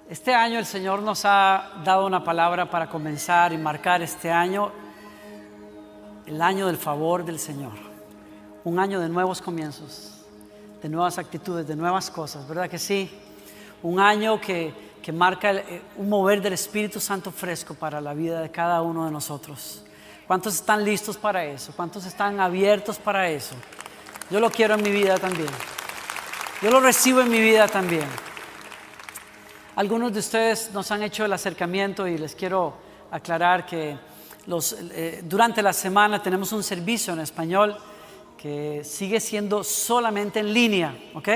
Este año el Señor nos ha dado una palabra para comenzar y marcar este año, el año del favor del Señor. Un año de nuevos comienzos, de nuevas actitudes, de nuevas cosas, ¿verdad que sí? Un año que marca un mover del Espíritu Santo fresco para la vida de cada uno de nosotros. ¿Cuántos están listos para eso? ¿Cuántos están abiertos para eso? Yo lo quiero en mi vida también. Yo lo recibo en mi vida también. Algunos de ustedes nos han hecho el acercamiento y les quiero aclarar que durante la semana tenemos un servicio en español que sigue siendo solamente en línea, ¿ok?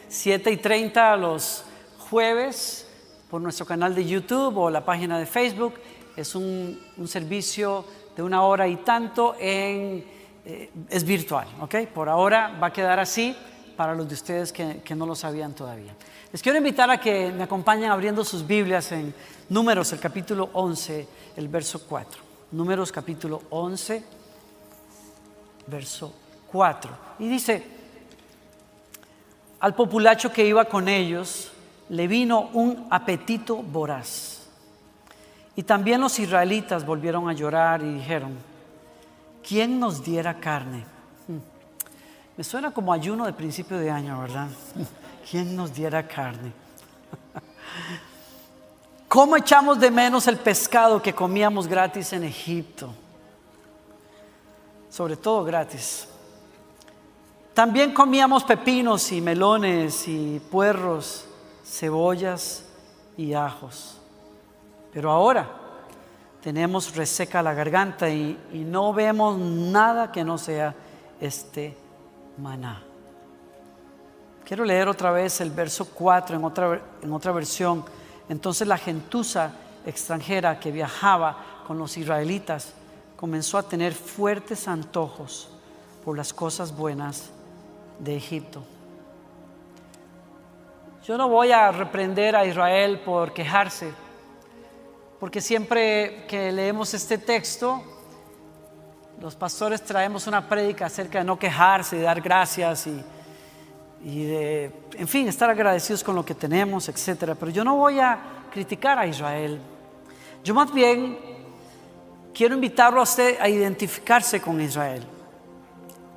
7:30 los jueves por nuestro canal de YouTube o la página de Facebook. Es un servicio de 1 hora y tanto, es virtual, ¿ok? Por ahora va a quedar así para los de ustedes que no lo sabían todavía. Les quiero invitar a que me acompañen abriendo sus Biblias en Números, el capítulo 11, el verso 4. Números, capítulo 11, verso 4. Y dice: al populacho que iba con ellos le vino un apetito voraz. Y también los israelitas volvieron a llorar y dijeron: ¿quién nos diera carne? Me suena como ayuno de principio de año, ¿verdad? ¿Quién nos diera carne? ¿Cómo echamos de menos el pescado que comíamos gratis en Egipto? Sobre todo gratis. También comíamos pepinos y melones y puerros, cebollas y ajos. Pero ahora tenemos reseca la garganta y no vemos nada que no sea este maná. Quiero leer otra vez el verso 4 en otra versión. Entonces la gentuza extranjera que viajaba con los israelitas comenzó a tener fuertes antojos por las cosas buenas de Egipto. Yo no voy a reprender a Israel por quejarse, porque siempre que leemos este texto, los pastores traemos una prédica acerca de no quejarse, de dar gracias y de, en fin, estar agradecidos con lo que tenemos, etcétera. Pero yo no voy a criticar a Israel. Yo más bien quiero invitarlo a usted a identificarse con Israel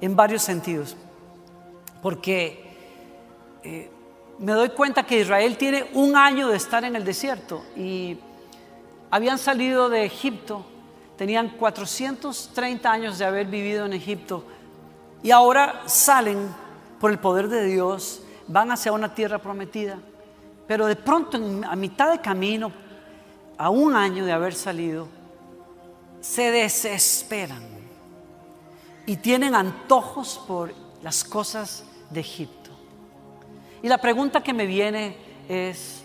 en varios sentidos, porque me doy cuenta que Israel tiene 1 año de estar en el desierto y habían salido de Egipto, tenían 430 años de haber vivido en Egipto y ahora salen por el poder de Dios, van hacia una tierra prometida, pero de pronto a mitad de camino, a 1 año de haber salido, se desesperan y tienen antojos por las cosas de Egipto. Y la pregunta que me viene es: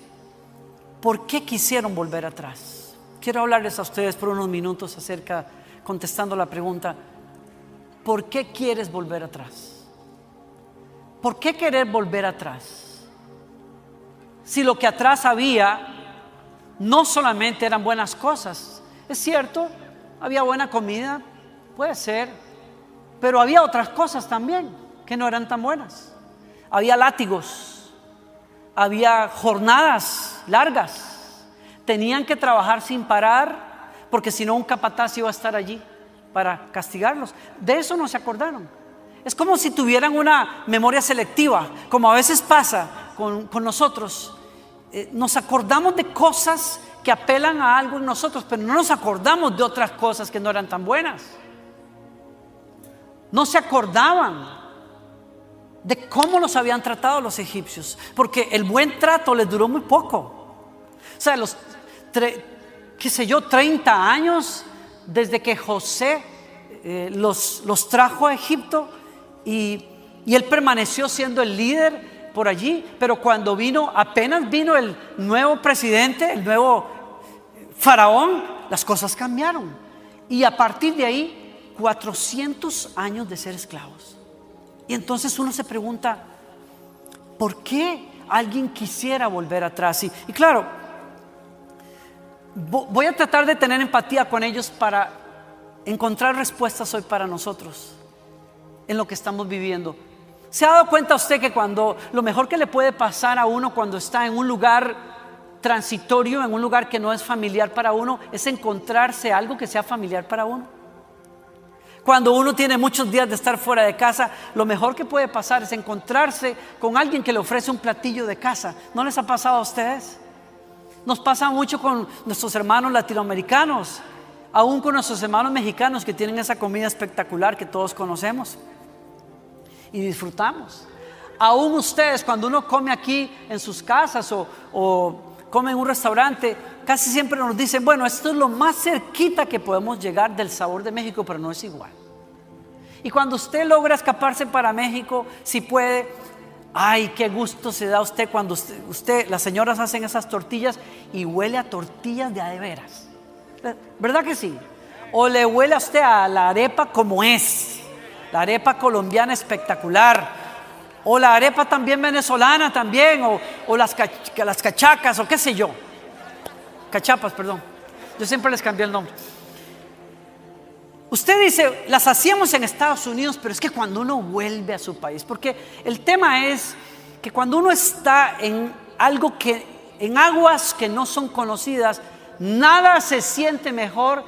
¿por qué quisieron volver atrás? Quiero hablarles a ustedes por unos minutos contestando la pregunta: ¿por qué quieres volver atrás? ¿Por qué querer volver atrás? Si lo que atrás había no solamente eran buenas cosas. Es cierto, había buena comida, puede ser, pero había otras cosas también que no eran tan buenas. Había látigos, había jornadas largas, tenían que trabajar sin parar, porque si no un capataz iba a estar allí para castigarlos. De eso no se acordaron. Es como si tuvieran una memoria selectiva, como a veces pasa con nosotros. Nos acordamos de cosas que apelan a algo en nosotros, pero no nos acordamos de otras cosas que no eran tan buenas. No se acordaban de cómo los habían tratado los egipcios, porque el buen trato les duró muy poco. O sea, 30 años desde que José los trajo a Egipto. Y él permaneció siendo el líder por allí, pero cuando apenas vino el nuevo presidente, el nuevo faraón, las cosas cambiaron. Y a partir de ahí, 400 años de ser esclavos. Y entonces uno se pregunta: ¿por qué alguien quisiera volver atrás? Y claro, voy a tratar de tener empatía con ellos para encontrar respuestas hoy para nosotros en lo que estamos viviendo. ¿Se ha dado cuenta usted que lo mejor que le puede pasar a uno cuando está en un lugar transitorio en un lugar que no es familiar para uno, es encontrarse algo que sea familiar para uno. Cuando uno tiene muchos días de estar fuera de casa, lo mejor que puede pasar es encontrarse con alguien que le ofrece un platillo de casa. ¿No les ha pasado a ustedes? Nos pasa mucho con nuestros hermanos latinoamericanos, aún con nuestros hermanos mexicanos que tienen esa comida espectacular que todos conocemos y disfrutamos. Aún ustedes, cuando uno come aquí en sus casas o come en un restaurante, casi siempre nos dicen, bueno, esto es lo más cerquita que podemos llegar del sabor de México, pero no es igual. Y cuando usted logra escaparse para México, si puede, ay, qué gusto se da usted cuando las señoras hacen esas tortillas y huele a tortillas de a de veras. ¿Verdad que sí? O le huele a usted a la arepa como es, la arepa colombiana espectacular, o la arepa también venezolana también, o las cachacas, o qué sé yo, cachapas, perdón, yo siempre les cambié el nombre. Usted dice, las hacíamos en Estados Unidos, pero es que cuando uno vuelve a su país, porque el tema es que cuando uno está en algo en aguas que no son conocidas, nada se siente mejor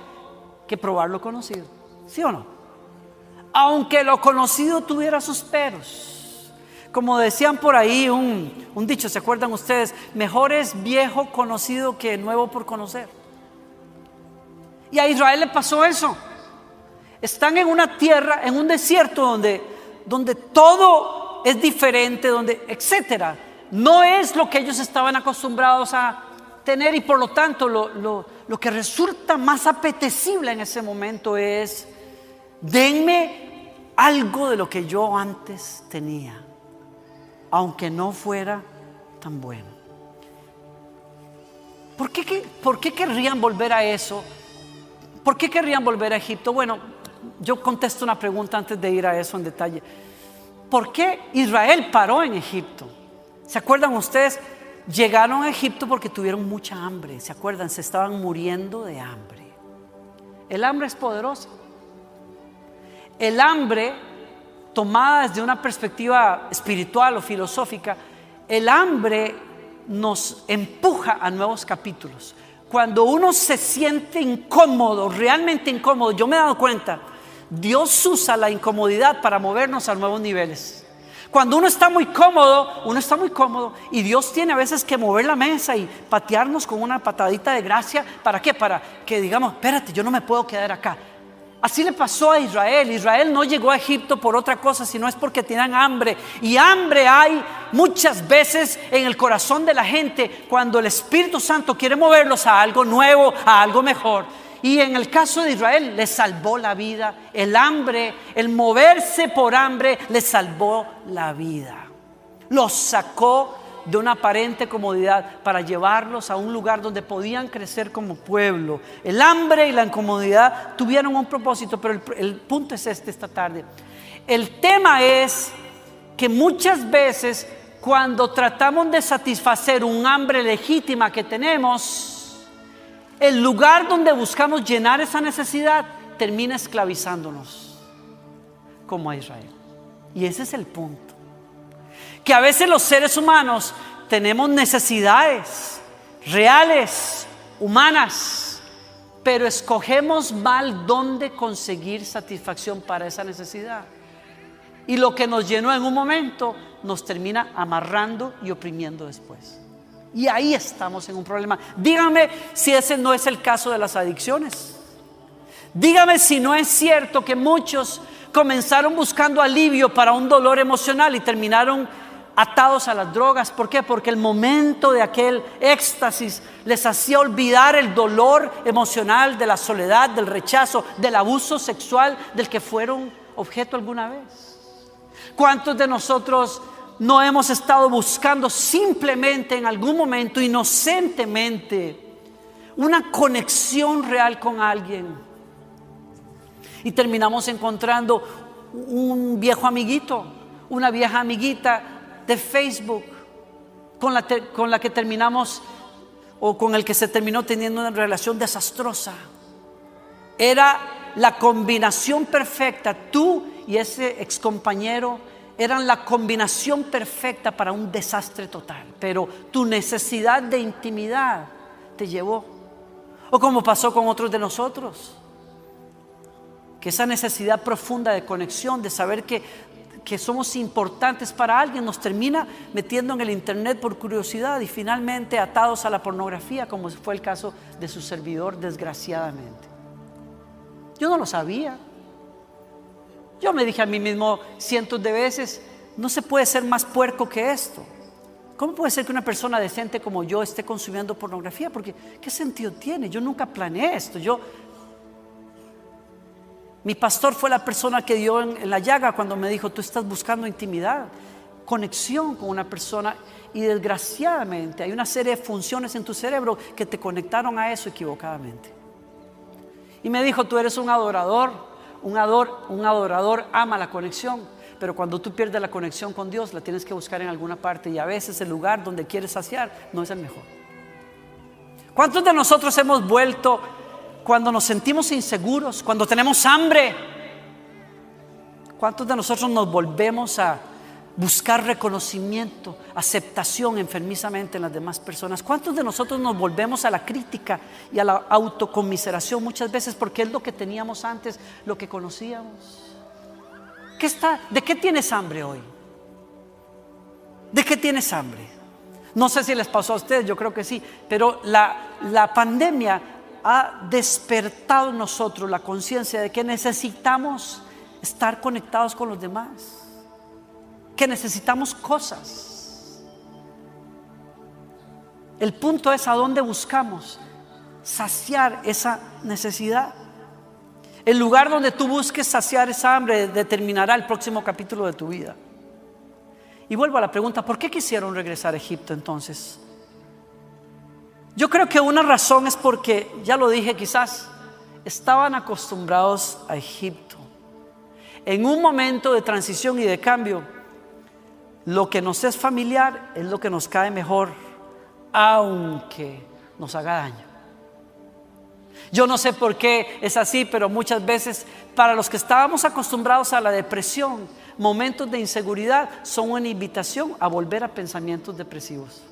que probar lo conocido, ¿sí o no? Aunque lo conocido tuviera sus peros. Como decían por ahí un dicho, ¿se acuerdan ustedes? Mejor es viejo conocido que nuevo por conocer. Y a Israel le pasó eso. Están en una tierra, en un desierto donde todo es diferente, donde etcétera. No es lo que ellos estaban acostumbrados a tener, y por lo tanto lo que resulta más apetecible en ese momento es: denme algo de lo que yo antes tenía, aunque no fuera tan bueno. ¿Por qué querrían volver a eso? ¿Por qué querrían volver a Egipto? Bueno, yo contesto una pregunta antes de ir a eso en detalle. ¿Por qué Israel paró en Egipto? ¿Se acuerdan ustedes? Llegaron a Egipto porque tuvieron mucha hambre. ¿Se acuerdan? Se estaban muriendo de hambre. El hambre es poderosa. El hambre, tomada desde una perspectiva espiritual o filosófica, el hambre nos empuja a nuevos capítulos. Cuando uno se siente incómodo, realmente incómodo, yo me he dado cuenta, Dios usa la incomodidad para movernos a nuevos niveles. Cuando uno está muy cómodo y Dios tiene a veces que mover la mesa y patearnos con una patadita de gracia. ¿Para qué? Para que digamos, espérate, yo no me puedo quedar acá. Así le pasó a Israel. Israel no llegó a Egipto por otra cosa, sino es porque tenían hambre. Y hambre hay muchas veces en el corazón de la gente cuando el Espíritu Santo quiere moverlos a algo nuevo, a algo mejor. Y en el caso de Israel les salvó la vida. El hambre, el moverse por hambre les salvó la vida. Los sacó de una aparente comodidad para llevarlos a un lugar donde podían crecer como pueblo. El hambre y la incomodidad tuvieron un propósito, pero el punto es esta tarde. El tema es que muchas veces cuando tratamos de satisfacer un hambre legítima que tenemos, el lugar donde buscamos llenar esa necesidad termina esclavizándonos, como a Israel. Y ese es el punto. Que a veces los seres humanos tenemos necesidades reales, humanas, pero escogemos mal dónde conseguir satisfacción para esa necesidad. Y lo que nos llenó en un momento nos termina amarrando y oprimiendo después. Y ahí estamos en un problema. Dígame si ese no es el caso de las adicciones. Dígame si no es cierto que muchos comenzaron buscando alivio para un dolor emocional y terminaron atados a las drogas. ¿Por qué? Porque el momento de aquel éxtasis les hacía olvidar el dolor emocional de la soledad, del rechazo, del abuso sexual del que fueron objeto alguna vez. ¿Cuántos de nosotros no hemos estado buscando simplemente en algún momento inocentemente una conexión real con alguien y terminamos encontrando un viejo amiguito, una vieja amiguita de Facebook con la que terminamos o con el que se terminó teniendo una relación desastrosa? Era la combinación perfecta, tú y ese excompañero, eran la combinación perfecta para un desastre total, pero tu necesidad de intimidad te llevó. O como pasó con otros de nosotros, que esa necesidad profunda de conexión, de saber que somos importantes para alguien, nos termina metiendo en el internet por curiosidad y finalmente atados a la pornografía, como fue el caso de su servidor, desgraciadamente. Yo no lo sabía. Yo me dije a mí mismo cientos de veces, no se puede ser más puerco que esto. ¿Cómo puede ser que una persona decente como yo esté consumiendo pornografía? Porque ¿qué sentido tiene? Yo nunca planeé esto. Mi pastor fue la persona que dio en la llaga cuando me dijo, tú estás buscando intimidad, conexión con una persona, y desgraciadamente hay una serie de funciones en tu cerebro que te conectaron a eso equivocadamente. Y me dijo, tú eres un adorador. Un adorador ama la conexión, pero cuando tú pierdes la conexión con Dios, la tienes que buscar en alguna parte, y a veces el lugar donde quieres saciar no es el mejor. ¿Cuántos de nosotros hemos vuelto cuando nos sentimos inseguros, cuando tenemos hambre? ¿Cuántos de nosotros nos volvemos a buscar reconocimiento, aceptación enfermizamente en las demás personas? ¿Cuántos de nosotros nos volvemos a la crítica y a la autocomiseración muchas veces porque es lo que teníamos antes, lo que conocíamos? ¿De qué tienes hambre hoy? ¿De qué tienes hambre? No sé si les pasó a ustedes, yo creo que sí, pero la pandemia ha despertado en nosotros la conciencia de que necesitamos estar conectados con los demás, que necesitamos cosas. El punto es a dónde buscamos saciar esa necesidad. El lugar donde tú busques saciar esa hambre determinará el próximo capítulo de tu vida. Y vuelvo a la pregunta, ¿por qué quisieron regresar a Egipto entonces? Yo creo que una razón es porque, ya lo dije, quizás estaban acostumbrados a Egipto. En un momento de transición y de cambio, lo que nos es familiar es lo que nos cae mejor, aunque nos haga daño. Yo no sé por qué es así, pero muchas veces para los que estábamos acostumbrados a la depresión, momentos de inseguridad son una invitación a volver a pensamientos depresivos.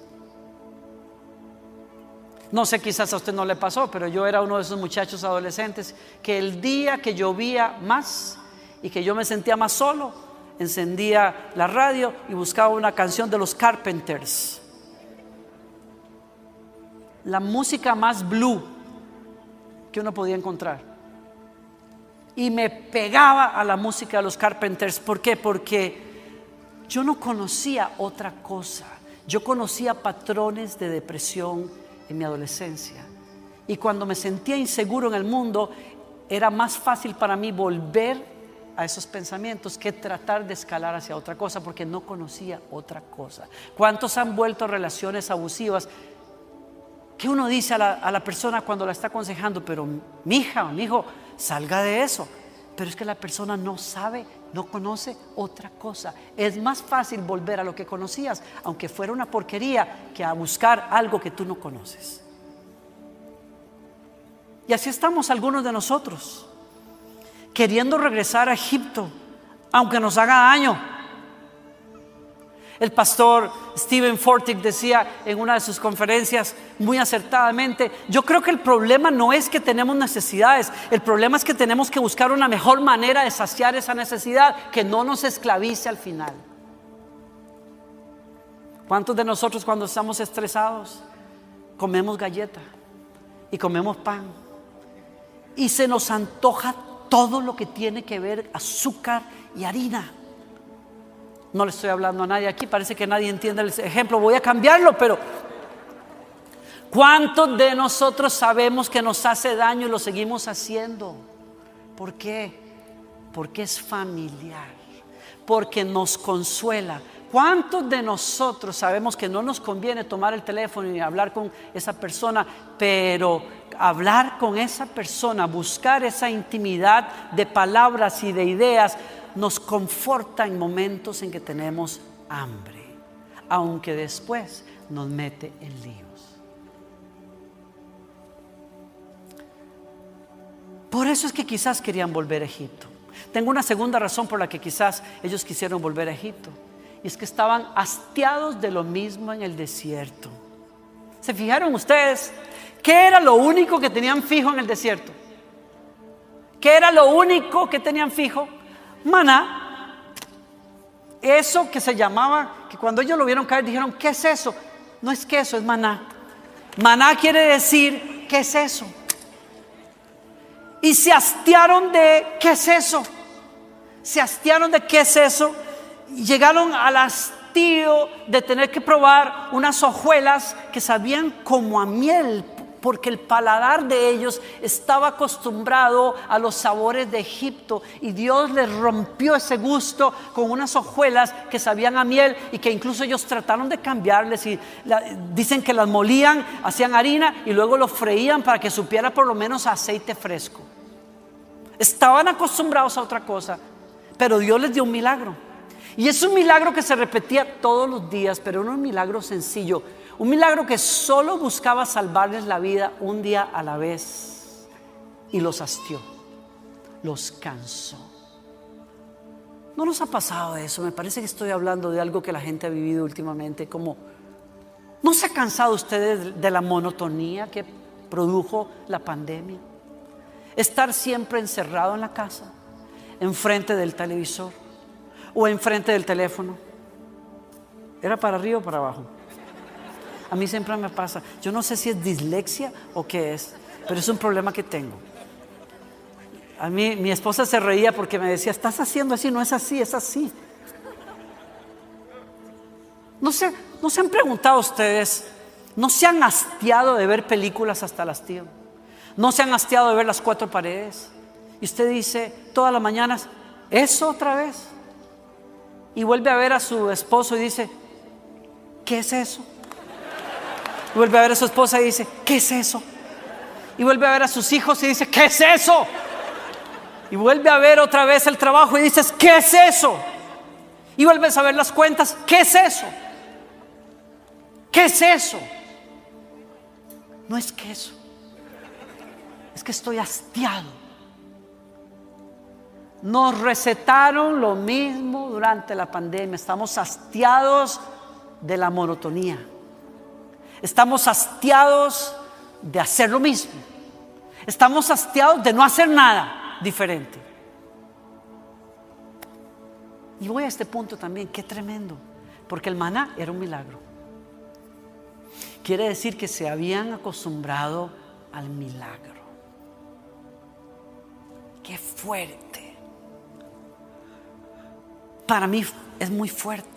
No sé, quizás a usted no le pasó, pero yo era uno de esos muchachos adolescentes que el día que llovía más y que yo me sentía más solo, encendía la radio y buscaba una canción de los Carpenters, la música más blue que uno podía encontrar, y me pegaba a la música de los Carpenters. ¿Por qué? Porque yo no conocía otra cosa. Yo conocía patrones de depresión en mi adolescencia, y cuando me sentía inseguro en el mundo, era más fácil para mí volver a esos pensamientos que tratar de escalar hacia otra cosa, porque no conocía otra cosa. ¿Cuántos han vuelto a relaciones abusivas que uno dice a la persona cuando la está aconsejando, pero mi hija o mi hijo, salga de eso? Pero es que la persona no sabe, no conoce otra cosa. Es más fácil volver a lo que conocías, aunque fuera una porquería, que a buscar algo que tú no conoces. Y así estamos algunos de nosotros, queriendo regresar a Egipto, aunque nos haga daño. El pastor Stephen Furtick decía en una de sus conferencias muy acertadamente, yo creo que el problema no es que tenemos necesidades, el problema es que tenemos que buscar una mejor manera de saciar esa necesidad que no nos esclavice al final. ¿Cuántos de nosotros cuando estamos estresados comemos galleta y comemos pan y se nos antoja todo lo que tiene que ver azúcar y harina? No le estoy hablando a nadie aquí, parece que nadie entiende el ejemplo, voy a cambiarlo, pero ¿cuántos de nosotros sabemos que nos hace daño y lo seguimos haciendo? ¿Por qué? Porque es familiar, porque nos consuela. ¿Cuántos de nosotros sabemos que no nos conviene tomar el teléfono y hablar con esa persona, pero hablar con esa persona, buscar esa intimidad de palabras y de ideas, nos conforta en momentos en que tenemos hambre, aunque después nos mete en líos? Por eso es que quizás querían volver a Egipto. Tengo una segunda razón por la que quizás ellos quisieron volver a Egipto, y es que estaban hastiados de lo mismo en el desierto. ¿Se fijaron ustedes qué era lo único que tenían fijo en el desierto? ¿Qué era lo único que tenían fijo? Maná. Eso que se llamaba, que cuando ellos lo vieron caer dijeron, ¿qué es eso? No es queso, es maná. Maná quiere decir, ¿qué es eso? Y se hastiaron de, ¿qué es eso? Se hastiaron de, ¿qué es eso? Y llegaron al hastío de tener que probar unas hojuelas que sabían como a miel, porque el paladar de ellos estaba acostumbrado a los sabores de Egipto, y Dios les rompió ese gusto con unas hojuelas que sabían a miel, y que incluso ellos trataron de cambiarles, y dicen que las molían, hacían harina y luego lo freían para que supiera por lo menos a aceite fresco. Estaban acostumbrados a otra cosa, pero Dios les dio un milagro, y es un milagro que se repetía todos los días, pero no un milagro sencillo. Un milagro que solo buscaba salvarles la vida un día a la vez, y los hastió, los cansó. ¿No nos ha pasado eso? Me parece que estoy hablando de algo que la gente ha vivido últimamente. Como, ¿no se ha cansado ustedes de la monotonía que produjo la pandemia? Estar siempre encerrado en la casa, enfrente del televisor o enfrente del teléfono. ¿Era para arriba o para abajo? A mí siempre me pasa. Yo no sé si es dislexia o qué es, pero es un problema que tengo. A mí mi esposa se reía porque me decía, estás haciendo así, no es así, es así. ¿No se han preguntado ustedes, no se han hastiado de ver películas hasta el hastío? ¿No se han hastiado de ver Las Cuatro Paredes? Y usted dice todas las mañanas, ¿eso otra vez? Y vuelve a ver a su esposo y dice, ¿qué es eso? Y vuelve a ver a su esposa y dice, ¿qué es eso? Y vuelve a ver a sus hijos y dice, ¿qué es eso? Y vuelve a ver otra vez el trabajo y dices, ¿qué es eso? Y vuelves a ver las cuentas, ¿qué es eso? ¿Qué es eso? No es que eso, es que estoy hastiado. Nos recetaron lo mismo durante la pandemia. Estamos hastiados de la monotonía. Estamos hastiados de hacer lo mismo. Estamos hastiados de no hacer nada diferente. Y voy a este punto también, qué tremendo, porque el maná era un milagro. Quiere decir que se habían acostumbrado al milagro. Qué fuerte. Para mí es muy fuerte.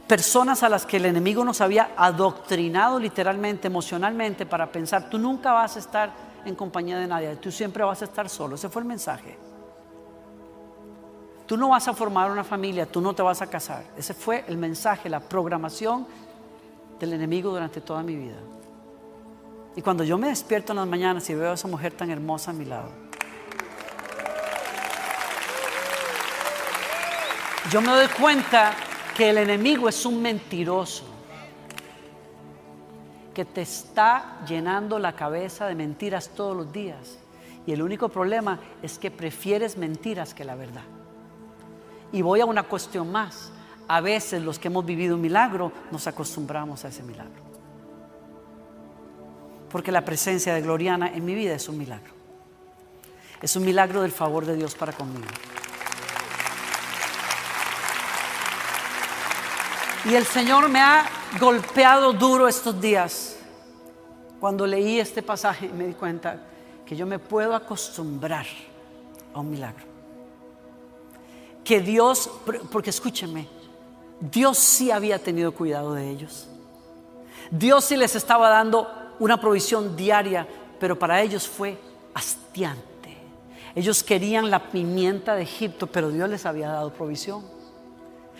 Personas a las que el enemigo nos había adoctrinado literalmente, emocionalmente, para pensar, tú nunca vas a estar en compañía de nadie, tú siempre vas a estar solo. Ese fue el mensaje. Tú no vas a formar una familia, tú no te vas a casar. Ese fue el mensaje, la programación del enemigo durante toda mi vida. Y cuando yo me despierto en las mañanas y veo a esa mujer tan hermosa a mi lado, yo me doy cuenta que el enemigo es un mentiroso, que te está llenando la cabeza de mentiras todos los días, y el único problema es que prefieres mentiras que la verdad. Y voy a una cuestión más. A veces los que hemos vivido un milagro nos acostumbramos a ese milagro, porque la presencia de Gloriana en mi vida es un milagro. Es un milagro del favor de Dios para conmigo. Y el Señor me ha golpeado duro estos días. Cuando leí este pasaje me di cuenta que yo me puedo acostumbrar a un milagro. Que Dios, porque escúchenme, Dios sí había tenido cuidado de ellos. Dios sí les estaba dando una provisión diaria, pero para ellos fue hastiante. Ellos querían la pimienta de Egipto, pero Dios les había dado provisión.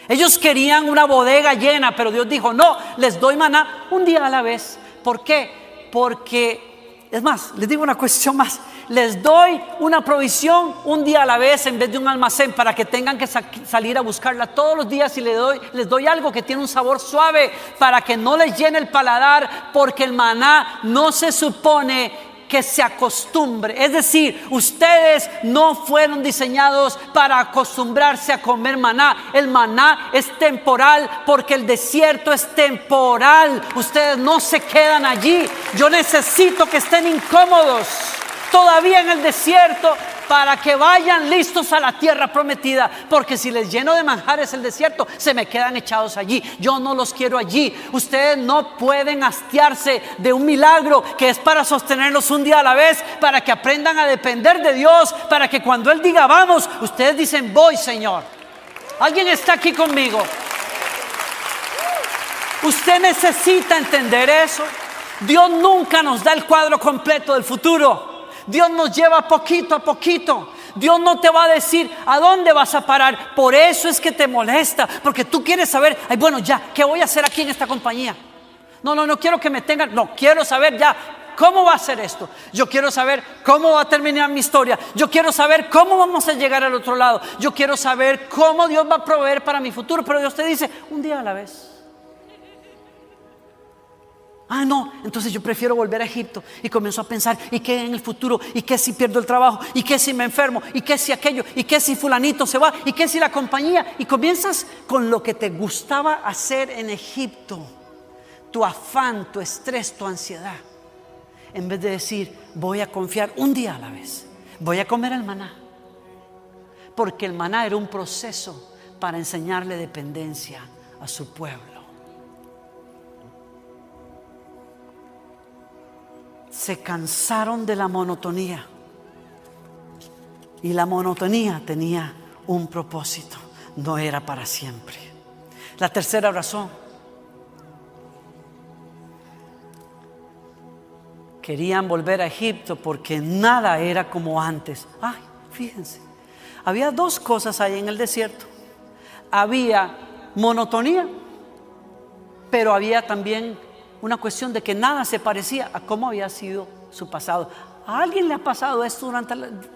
Ellos querían una bodega llena, pero Dios dijo, no, les doy maná un día a la vez. ¿Por qué? Porque, es más, les digo una cuestión más. Les doy una provisión un día a la vez en vez de un almacén, para que tengan que salir a buscarla todos los días. Y les doy algo que tiene un sabor suave para que no les llene el paladar, porque el maná no se supone que se acostumbre. Es decir, ustedes no fueron diseñados para acostumbrarse a comer maná. El maná es temporal porque el desierto es temporal. Ustedes no se quedan allí. Yo necesito que estén incómodos todavía en el desierto para que vayan listos a la tierra prometida, porque si les lleno de manjares el desierto, se me quedan echados allí. Yo no los quiero allí. Ustedes no pueden hastiarse de un milagro que es para sostenerlos un día a la vez, para que aprendan a depender de Dios, para que cuando Él diga vamos, ustedes dicen voy, Señor. ¿Alguien está aquí conmigo? Usted necesita entender eso. Dios nunca nos da el cuadro completo del futuro. Dios nos lleva poquito a poquito. Dios no te va a decir a dónde vas a parar. Por eso es que te molesta, porque tú quieres saber, ay, bueno, ya, ¿qué voy a hacer aquí en esta compañía? No quiero que me tengan, no, quiero saber ya cómo va a ser esto. Yo quiero saber cómo va a terminar mi historia. Yo quiero saber cómo vamos a llegar al otro lado. Yo quiero saber cómo Dios va a proveer para mi futuro. Pero Dios te dice, un día a la vez. No, entonces yo prefiero volver a Egipto. Y comienzo a pensar, ¿y qué en el futuro? ¿Y qué si pierdo el trabajo? ¿Y qué si me enfermo? ¿Y qué si aquello? ¿Y qué si fulanito se va? ¿Y qué si la compañía? Y comienzas con lo que te gustaba hacer en Egipto. Tu afán, tu estrés, tu ansiedad. En vez de decir, voy a confiar un día a la vez. Voy a comer el maná. Porque el maná era un proceso para enseñarle dependencia a su pueblo. Se cansaron de la monotonía. Y la monotonía tenía un propósito. No era para siempre. La tercera razón. Querían volver a Egipto porque nada era como antes. Ay, fíjense. Había dos cosas ahí en el desierto. Había monotonía, pero había también una cuestión de que nada se parecía a cómo había sido su pasado. ¿A alguien le ha pasado esto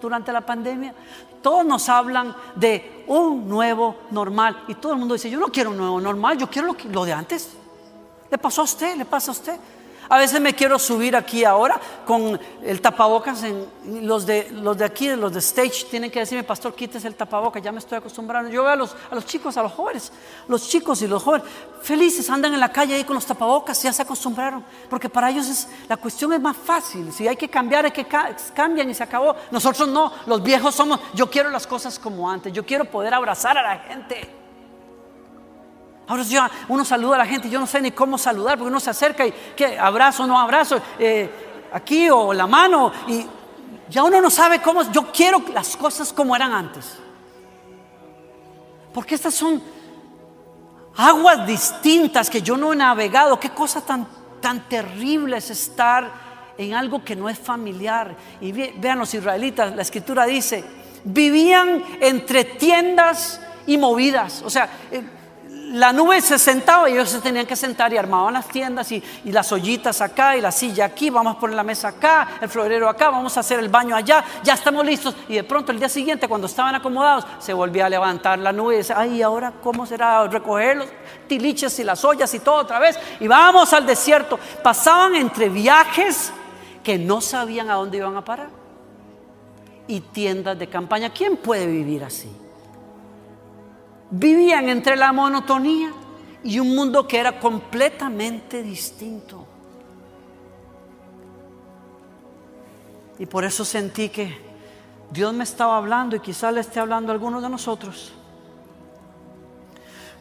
durante la pandemia? Todos nos hablan de un nuevo normal y todo el mundo dice, yo no quiero un nuevo normal, yo quiero lo de antes. ¿Le pasó a usted? ¿Le pasa a usted? A veces me quiero subir aquí ahora con el tapabocas. Los de aquí, los de stage, tienen que decirme, pastor, quítese el tapabocas, ya me estoy acostumbrando. Yo veo a los chicos, a los jóvenes, los chicos y los jóvenes felices, andan en la calle ahí con los tapabocas, ya se acostumbraron, porque para ellos la cuestión es más fácil. Si hay que cambiar, hay que cambian y se acabó. Nosotros no, los viejos somos, yo quiero las cosas como antes, yo quiero poder abrazar a la gente. Ahora uno saluda a la gente y yo no sé ni cómo saludar, porque uno se acerca y ¿qué? Abrazo, no abrazo, aquí o la mano, y ya uno no sabe cómo. Yo quiero las cosas como eran antes, porque estas son aguas distintas que yo no he navegado. Qué cosa tan terrible es estar en algo que no es familiar. Y vean los israelitas, la escritura dice, vivían entre tiendas y movidas. O sea, la nube se sentaba y ellos se tenían que sentar y armaban las tiendas y las ollitas acá y la silla aquí, vamos a poner la mesa acá, el florero acá, vamos a hacer el baño allá, ya estamos listos. Y de pronto el día siguiente, cuando estaban acomodados, se volvía a levantar la nube y decía, ay, ¿ahora cómo será recoger los tiliches y las ollas y todo otra vez? Y vamos al desierto. Pasaban entre viajes que no sabían a dónde iban a parar y tiendas de campaña. ¿Quién puede vivir así? Vivían entre la monotonía y un mundo que era completamente distinto. Y por eso sentí que Dios me estaba hablando, y quizás le esté hablando a algunos de nosotros.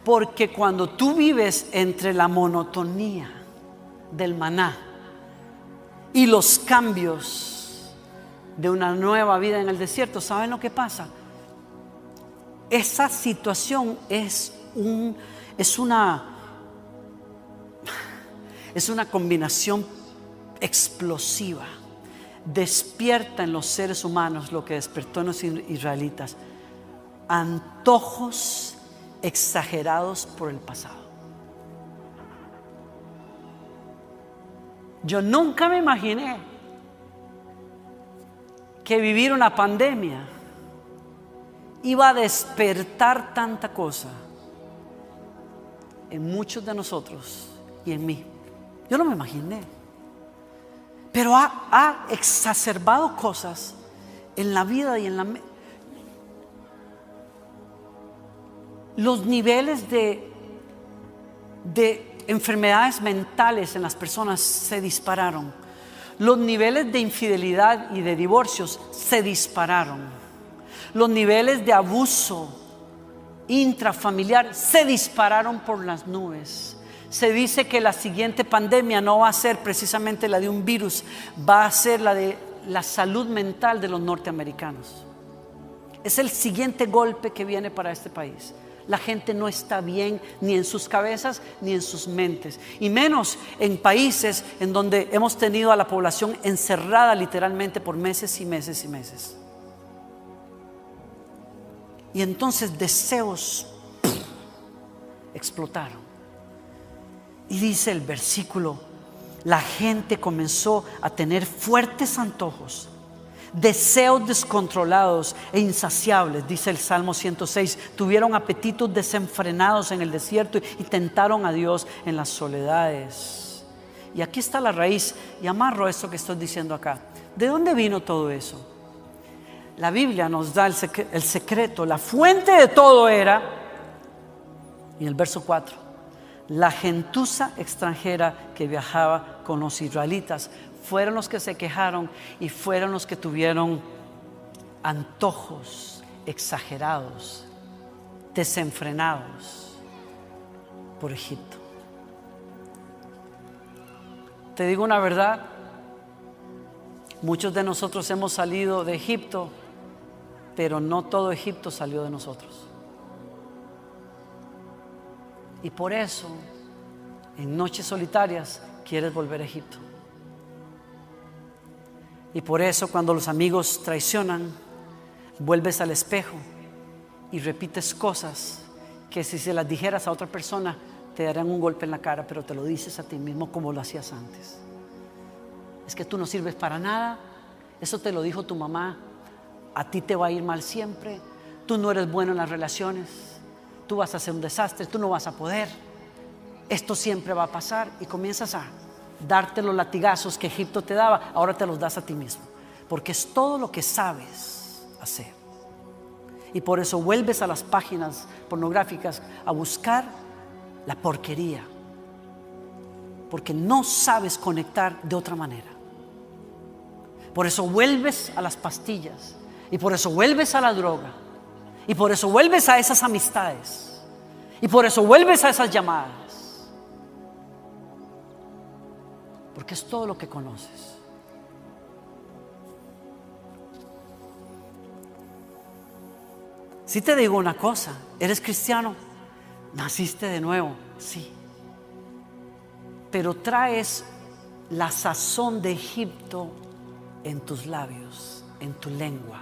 Porque cuando tú vives entre la monotonía del maná y los cambios de una nueva vida en el desierto, ¿saben lo que pasa? Esa situación es una combinación explosiva. Despierta en los seres humanos lo que despertó en los israelitas: antojos exagerados por el pasado. Yo nunca me imaginé que vivir una pandemia iba a despertar tanta cosa en muchos de nosotros y en mí. Yo no me imaginé. pero ha exacerbado cosas en la vida y en la los niveles de enfermedades mentales en las personas se dispararon. Los niveles de infidelidad y de divorcios se dispararon. Los niveles de abuso intrafamiliar se dispararon por las nubes. Se dice que la siguiente pandemia no va a ser precisamente la de un virus, va a ser la de la salud mental de los norteamericanos. Es el siguiente golpe que viene para este país. La gente no está bien ni en sus cabezas ni en sus mentes, y menos en países en donde hemos tenido a la población encerrada literalmente por meses y meses y meses. Y entonces deseos explotaron. Y dice el versículo: la gente comenzó a tener fuertes antojos, deseos descontrolados e insaciables, dice el Salmo 106. Tuvieron apetitos desenfrenados en el desierto y tentaron a Dios en las soledades. Y aquí está la raíz, y amarro esto que estoy diciendo acá. ¿De dónde vino todo eso? La Biblia nos da el secreto, la fuente de todo era, en el verso 4, la gentuza extranjera que viajaba con los israelitas. Fueron los que se quejaron y fueron los que tuvieron antojos exagerados, desenfrenados por Egipto. Te digo una verdad, muchos de nosotros hemos salido de Egipto, pero no todo Egipto salió de nosotros. Y por eso, en noches solitarias, quieres volver a Egipto. Y por eso, cuando los amigos traicionan, vuelves al espejo y repites cosas que si se las dijeras a otra persona te darían un golpe en la cara, pero te lo dices a ti mismo como lo hacías antes. Es que tú no sirves para nada, eso te lo dijo tu mamá, a ti te va a ir mal siempre, tú no eres bueno en las relaciones, tú vas a ser un desastre, tú no vas a poder, esto siempre va a pasar, y comienzas a darte los latigazos que Egipto te daba, ahora te los das a ti mismo, porque es todo lo que sabes hacer. Y por eso vuelves a las páginas pornográficas a buscar la porquería, porque no sabes conectar de otra manera. Por eso vuelves a las pastillas, y por eso vuelves a la droga, y por eso vuelves a esas amistades, y por eso vuelves a esas llamadas, porque es todo lo que conoces. Si te digo una cosa, eres cristiano, naciste de nuevo, sí, pero traes la sazón de Egipto en tus labios, en tu lengua.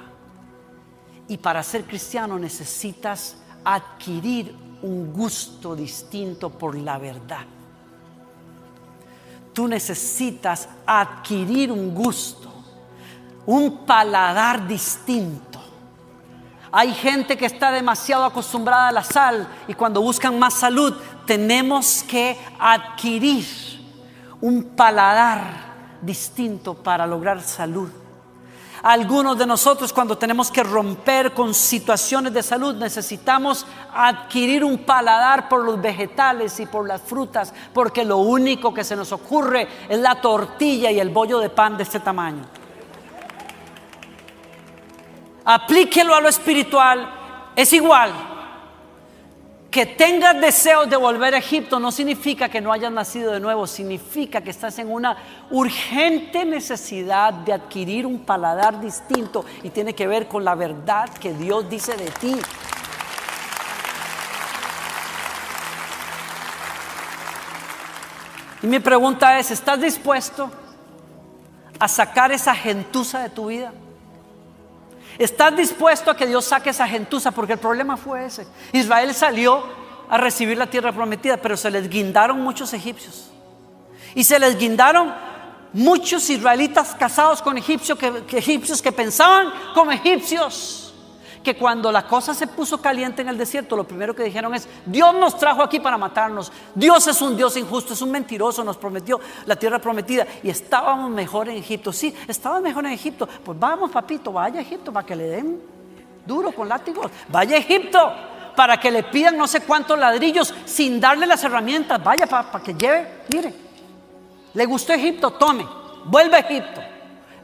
Y para ser cristiano necesitas adquirir un gusto distinto por la verdad. Tú necesitas adquirir un gusto, un paladar distinto. Hay gente que está demasiado acostumbrada a la sal, y cuando buscan más salud tenemos que adquirir un paladar distinto para lograr salud. Algunos de nosotros, cuando tenemos que romper con situaciones de salud, necesitamos adquirir un paladar por los vegetales y por las frutas, porque lo único que se nos ocurre es la tortilla y el bollo de pan de este tamaño. Aplíquelo a lo espiritual, es igual. Que tengas deseos de volver a Egipto no significa que no hayas nacido de nuevo, significa que estás en una urgente necesidad de adquirir un paladar distinto, y tiene que ver con la verdad que Dios dice de ti. Y mi pregunta es: ¿estás dispuesto a sacar esa gentuza de tu vida? ¿Estás dispuesto a que Dios saque esa gentuza? Porque el problema fue ese. Israel salió a recibir la tierra prometida, pero se les guindaron muchos egipcios. Y se les guindaron muchos israelitas casados con egipcios que pensaban como egipcios, que cuando la cosa se puso caliente en el desierto, lo primero que dijeron es: Dios nos trajo aquí para matarnos, Dios es un Dios injusto, es un mentiroso, nos prometió la tierra prometida y estábamos mejor en Egipto. Sí, estábamos mejor en Egipto. Pues vamos, papito, vaya a Egipto para que le den duro con látigos. Vaya a Egipto para que le pidan no sé cuántos ladrillos sin darle las herramientas. Vaya para que lleve, mire, le gustó Egipto, tome, vuelva a Egipto,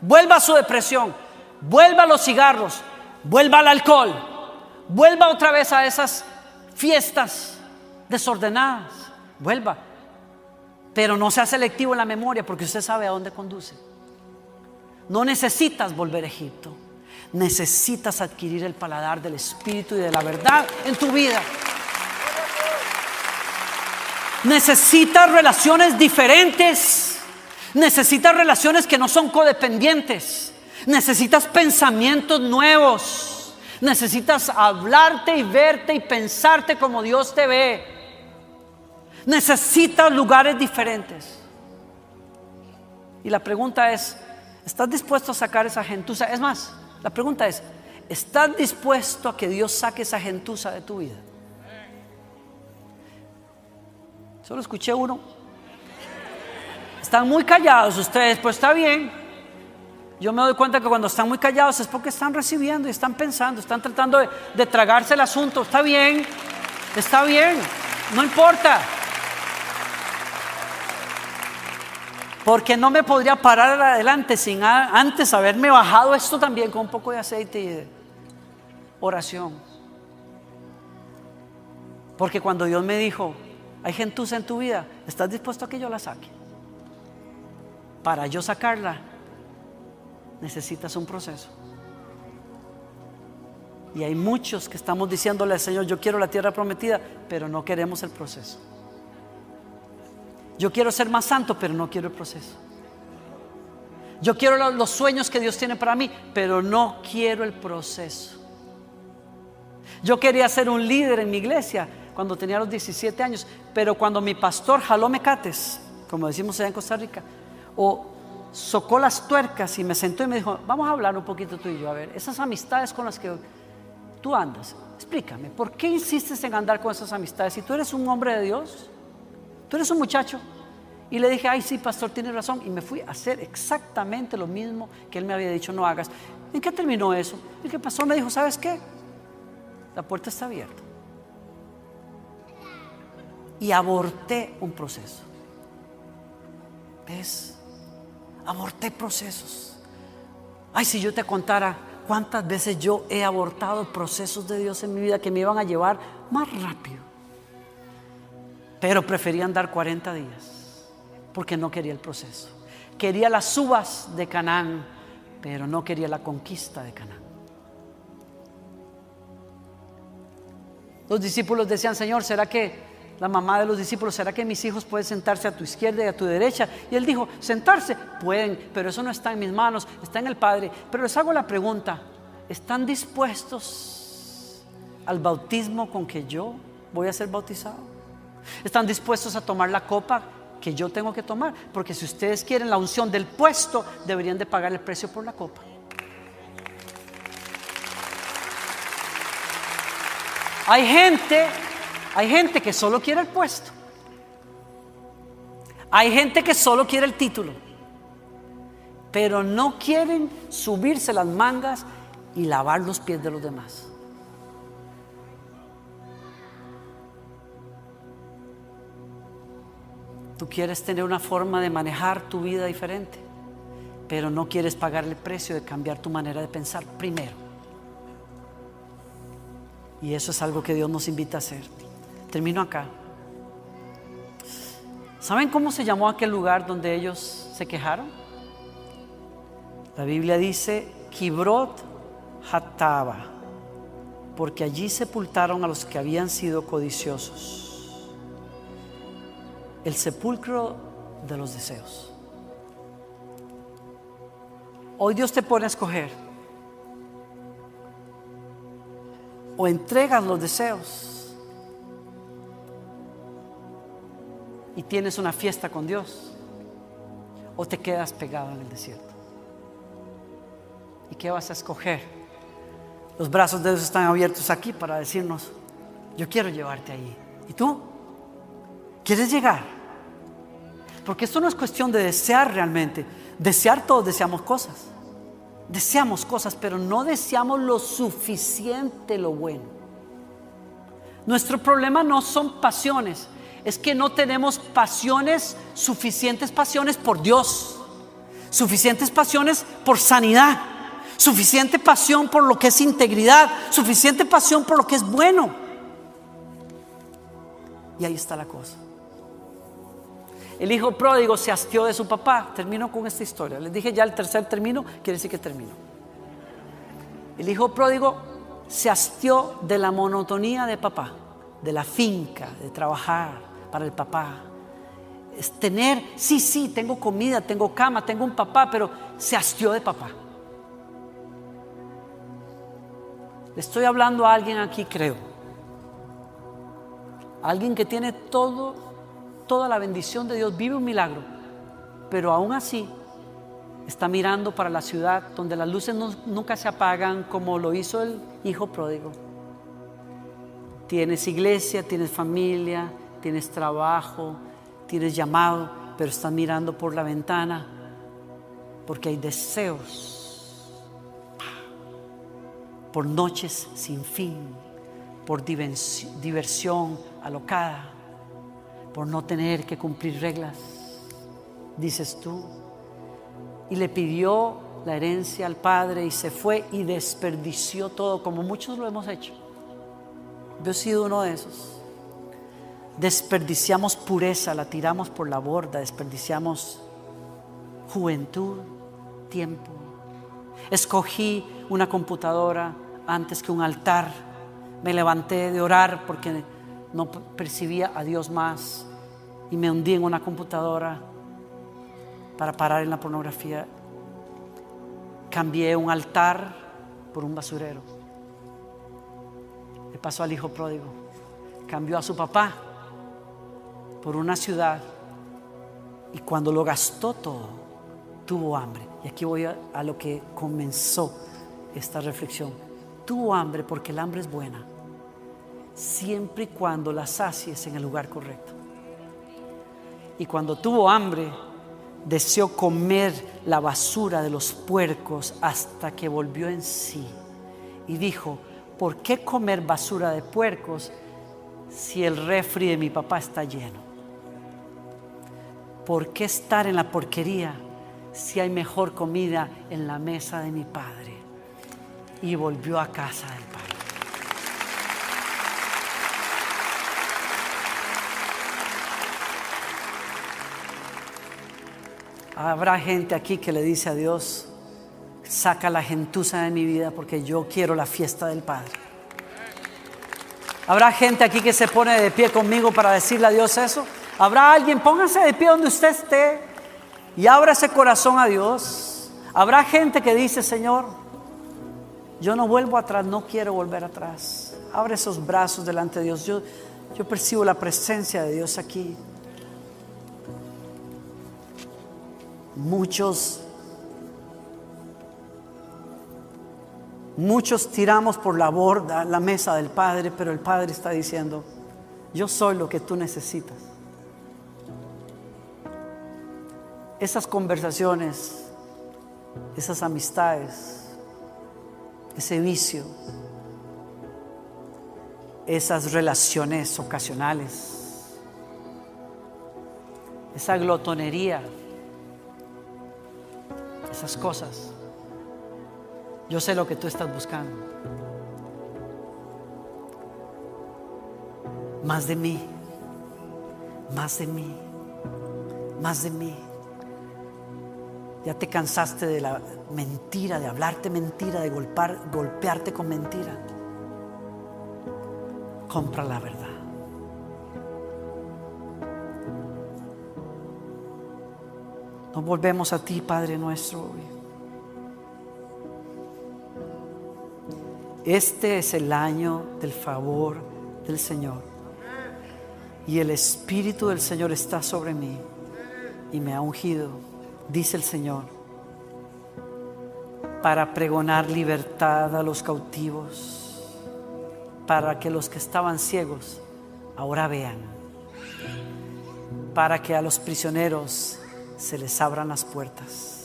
vuelva a su depresión, vuelva a los cigarros, vuelva al alcohol, vuelva otra vez a esas fiestas desordenadas, vuelva. Pero no sea selectivo en la memoria, porque usted sabe a dónde conduce. No necesitas volver a Egipto, necesitas adquirir el paladar del Espíritu y de la verdad en tu vida. Necesitas relaciones diferentes, necesitas relaciones que no son codependientes. Necesitas pensamientos nuevos. Necesitas hablarte y verte y pensarte como Dios te ve. Necesitas lugares diferentes. Y la pregunta es: ¿estás dispuesto a sacar esa gentuza? Es más, la pregunta es: ¿estás dispuesto a que Dios saque esa gentuza de tu vida? Solo escuché uno. Están muy callados ustedes, pues está bien. Yo me doy cuenta que cuando están muy callados es porque están recibiendo y están pensando, están tratando de tragarse el asunto. Está bien, no importa. Porque no me podría parar adelante sin antes haberme bajado esto también con un poco de aceite y de oración. Porque cuando Dios me dijo: hay gentuza en tu vida, ¿estás dispuesto a que yo la saque? Para yo sacarla necesitas un proceso. Y hay muchos que estamos diciéndole al Señor: yo quiero la tierra prometida, pero no queremos el proceso. Yo quiero ser más santo, pero no quiero el proceso. Yo quiero los sueños que Dios tiene para mí, pero no quiero el proceso. Yo quería ser un líder en mi iglesia cuando tenía los 17 años, pero cuando mi pastor jaló mecates, como decimos allá en Costa Rica, o socó las tuercas y me sentó y me dijo: vamos a hablar un poquito tú y yo, a ver, esas amistades con las que tú andas, explícame, ¿por qué insistes en andar con esas amistades? Si tú eres un hombre de Dios, tú eres un muchacho. Y le dije: ay, sí, pastor, tiene razón. Y me fui a hacer exactamente lo mismo que él me había dicho no hagas. ¿En qué terminó eso? El que pastor me dijo: ¿sabes qué? La puerta está abierta. Y aborté un proceso. ¿Ves? Aborté procesos. Ay, si yo te contara cuántas veces yo he abortado procesos de Dios en mi vida que me iban a llevar más rápido, pero preferí andar 40 días porque no quería el proceso. Quería las uvas de Canaán, pero no quería la conquista de Canaán. Los discípulos decían: Señor, ¿será que la mamá de los discípulos, será que mis hijos pueden sentarse a tu izquierda y a tu derecha? Y él dijo: sentarse pueden, pero eso no está en mis manos, está en el Padre. Pero les hago la pregunta: ¿están dispuestos al bautismo con que yo voy a ser bautizado? ¿Están dispuestos a tomar la copa que yo tengo que tomar? Porque si ustedes quieren la unción del puesto, deberían de pagar el precio por la copa. Hay gente que solo quiere el puesto. Hay gente que solo quiere el título, pero no quieren subirse las mangas y lavar los pies de los demás. Tú quieres tener una forma de manejar tu vida diferente, pero no quieres pagar el precio de cambiar tu manera de pensar primero. Y eso es algo que Dios nos invita a hacer. Termino acá. ¿Saben cómo se llamó aquel lugar donde ellos se quejaron? La Biblia dice Kibrot Hattava, porque allí sepultaron a los que habían sido codiciosos. El sepulcro de los deseos. Hoy Dios te pone a escoger: o entregas los deseos y tienes una fiesta con Dios, o te quedas pegado en el desierto. ¿Y qué vas a escoger? Los brazos de Dios están abiertos aquí para decirnos: yo quiero llevarte allí. ¿Y tú? ¿Quieres llegar? Porque esto no es cuestión de desear realmente. Desear, todos deseamos cosas. Deseamos cosas, pero no deseamos lo suficiente lo bueno. Nuestro problema no son pasiones, es que no tenemos pasiones, suficientes pasiones por Dios, suficientes pasiones por sanidad, suficiente pasión por lo que es integridad, suficiente pasión por lo que es bueno. Y ahí está la cosa. El hijo pródigo se hastió de su papá. Termino con esta historia. Les dije ya el tercer término, quiere decir que termino. El hijo pródigo se hastió de la monotonía de papá, de la finca, de trabajar para el papá. Es tener, sí, tengo comida, tengo cama, tengo un papá, pero se hastió de papá. Le estoy hablando a alguien aquí, creo. Alguien que tiene toda la bendición de Dios, vive un milagro, pero aún así está mirando para la ciudad donde las luces nunca se apagan, como lo hizo el hijo pródigo. Tienes iglesia, tienes familia, tienes trabajo, tienes llamado, pero estás mirando por la ventana porque hay deseos por noches sin fin, por diversión alocada, por no tener que cumplir reglas, dices tú. Y le pidió la herencia al padre y se fue y desperdició todo, como muchos lo hemos hecho. Yo he sido uno de esos. Desperdiciamos pureza, la tiramos por la borda, desperdiciamos juventud, tiempo. Escogí una computadora antes que un altar. Me levanté de orar porque no percibía a Dios más y me hundí en una computadora para parar en la pornografía. Cambié un altar por un basurero. Le pasó al hijo pródigo. Cambió a su papá por una ciudad y cuando lo gastó todo, tuvo hambre. Y aquí voy a lo que comenzó esta reflexión. Tuvo hambre porque el hambre es buena, siempre y cuando la sacies en el lugar correcto. Y cuando tuvo hambre, deseó comer la basura de los puercos hasta que volvió en sí y dijo: ¿por qué comer basura de puercos si el refri de mi papá está lleno? ¿Por qué estar en la porquería si hay mejor comida en la mesa de mi padre? Y volvió a casa del padre. Habrá gente aquí que le dice a Dios: saca la gentuza de mi vida porque yo quiero la fiesta del Padre. Habrá gente aquí que se pone de pie conmigo para decirle a Dios eso. Habrá alguien, póngase de pie donde usted esté y abra ese corazón a Dios. Habrá gente que dice: Señor, yo no vuelvo atrás, no quiero volver atrás. Abre esos brazos delante de Dios. Yo percibo la presencia de Dios aquí. Muchos tiramos por la borda la mesa del Padre, pero el Padre está diciendo: yo soy lo que tú necesitas. Esas conversaciones, esas amistades, ese vicio, esas relaciones ocasionales, esa glotonería, esas cosas, yo sé lo que tú estás buscando. Más de mí, más de mí, más de mí. Ya te cansaste de la mentira, de hablarte mentira, de golpearte con mentira. Compra la verdad. Nos volvemos a ti, Padre nuestro, hoy. Este es el año del favor del Señor. Y el Espíritu del Señor está sobre mí y me ha ungido, dice el Señor, para pregonar libertad a los cautivos, para que los que estaban ciegos ahora vean, para que a los prisioneros se les abran las puertas,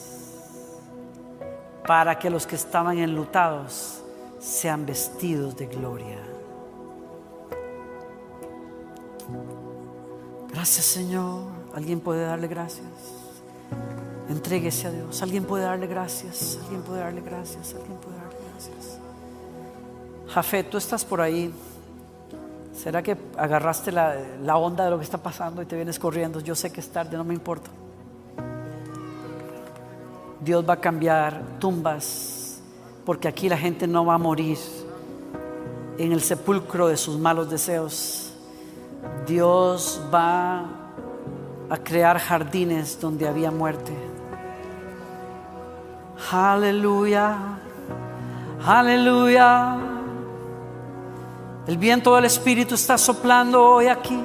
para que los que estaban enlutados sean vestidos de gloria. Gracias, Señor. ¿Alguien puede darle gracias? Entréguese a Dios. ¿Alguien puede darle gracias? ¿Alguien puede darle gracias? ¿Alguien puede darle gracias? Jafet, tú estás por ahí. ¿Será que agarraste la onda de lo que está pasando y te vienes corriendo? Yo sé que es tarde, no me importa. Dios va a cambiar tumbas, porque aquí la gente no va a morir en el sepulcro de sus malos deseos. Dios va a crear jardines donde había muerte. Aleluya, aleluya. El viento del Espíritu está soplando hoy aquí.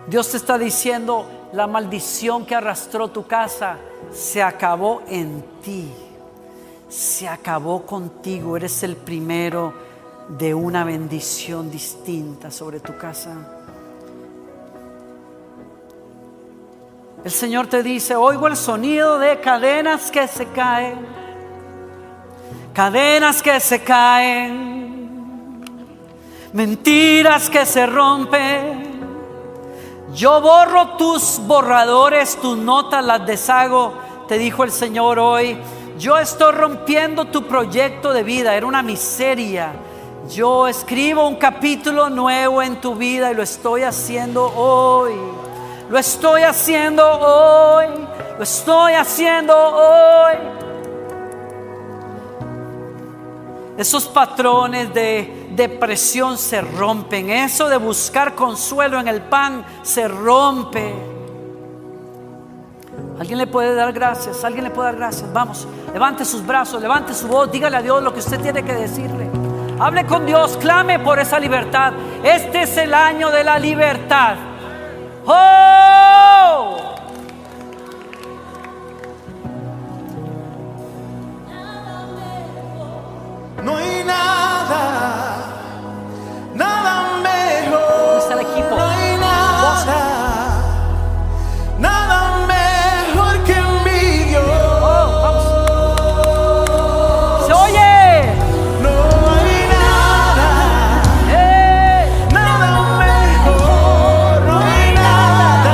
Dios te está diciendo: la maldición que arrastró tu casa se acabó en ti, se acabó contigo. Eres el primero de una bendición distinta sobre tu casa. El Señor te dice: oigo el sonido de cadenas que se caen, cadenas que se caen, mentiras que se rompen. Yo borro tus borradores, tus notas las deshago, te dijo el Señor hoy. Yo estoy rompiendo tu proyecto de vida, era una miseria. Yo escribo un capítulo nuevo en tu vida y lo estoy haciendo hoy. Lo estoy haciendo hoy. Lo estoy haciendo hoy. Esos patrones de depresión se rompen. Eso de buscar consuelo en el pan se rompe. ¿Alguien le puede dar gracias? ¿Alguien le puede dar gracias? Vamos, levante sus brazos, levante su voz, dígale a Dios lo que usted tiene que decirle. Hable con Dios, clame por esa libertad. Este es el año de la libertad. ¡Oh! No hay nada, nada mejor. ¿Dónde está el equipo? No hay nada, nada mejor que mi Dios. Oh, vamos. ¡Se oye! No hay nada, nada mejor. No hay nada,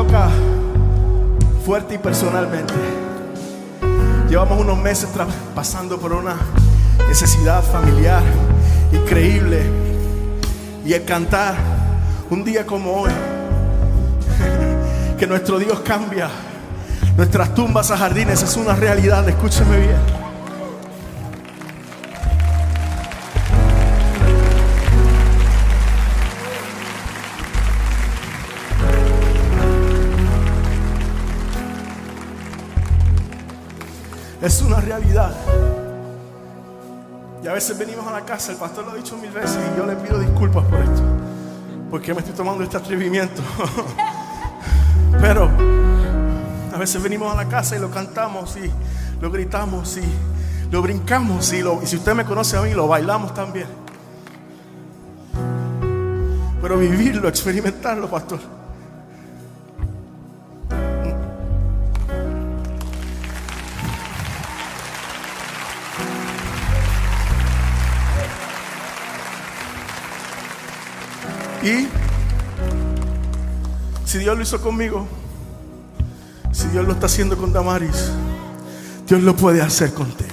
toca fuerte y personalmente. Llevamos unos meses pasando por una necesidad familiar increíble. Y el cantar un día como hoy, que nuestro Dios cambia nuestras tumbas a jardines, es una realidad. Escúcheme bien. Es una realidad. Y a veces venimos a la casa, el pastor lo ha dicho 1000 veces, y yo le pido disculpas por esto, porque me estoy tomando este atrevimiento. Pero a veces venimos a la casa y lo cantamos y lo gritamos y lo brincamos y si usted me conoce a mí, lo bailamos también. Pero vivirlo, experimentarlo, pastor, y si Dios lo hizo conmigo, si Dios lo está haciendo con Damaris, Dios lo puede hacer contigo.